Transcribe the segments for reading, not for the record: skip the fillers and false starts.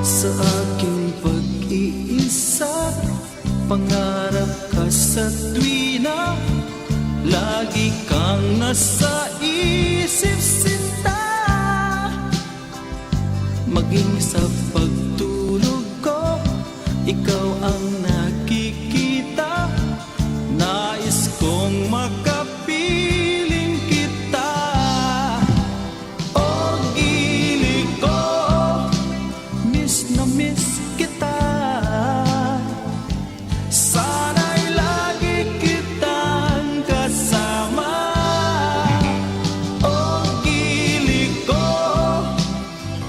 Sa aking pag-iisa, pangarap ka sa tuwina, lagi kang nasa isip sinta. Maging sa pagtulog ko, ikaw ang nakikita. Nais kong makapiling kita. O gili ko, miss na miss kita. Sana'y lagi kitang kasama. O gili ko,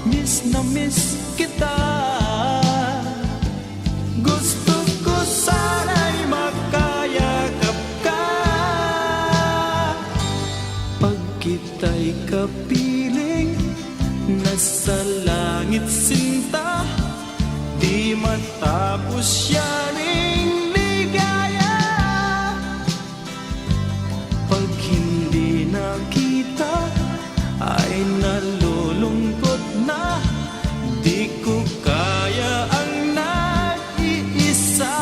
miss na miss kita. Gusto ko sana'y makayakap ka. Pag kita'y kapiling, nasa langit sinta, di matapos yaring ligaya. Pag hindi nakita, ay nalulungkot na, di ko kaya ang nag-iisa.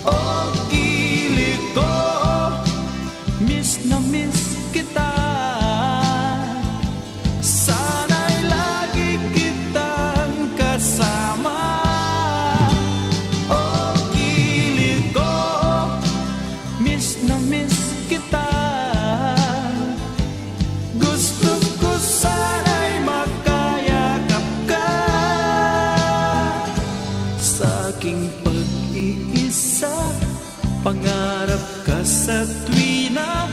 O gili ko, miss na miss kita. Sana'y lagi kitang kasama. O gili ko, miss na miss kita. Gusto ko sana'y makayakap ka. Sa aking pag-iisa, pangarap ka sa tuwina,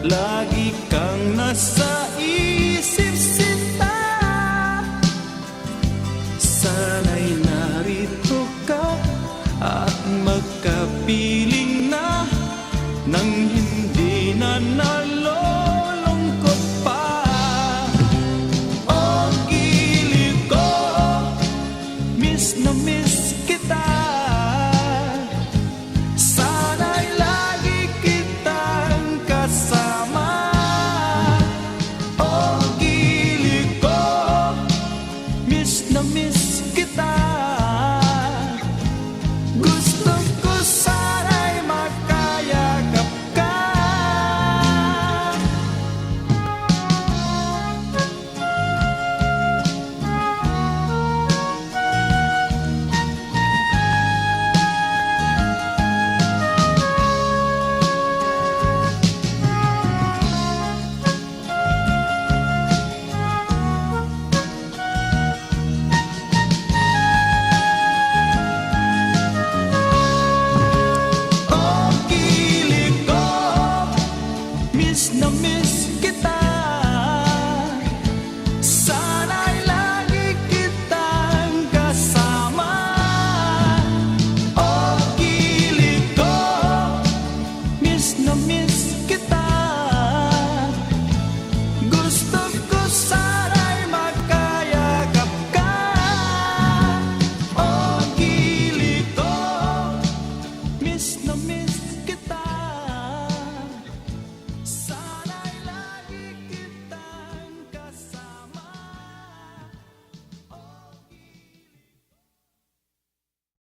lagi kang nasa isip sinta. Sana'y narito ka at magkapiling na, nang hindi na nalulungkot pa. O gili ko, miss na miss kita. Sana'y lagi kitang kasama. O gili ko, miss na miss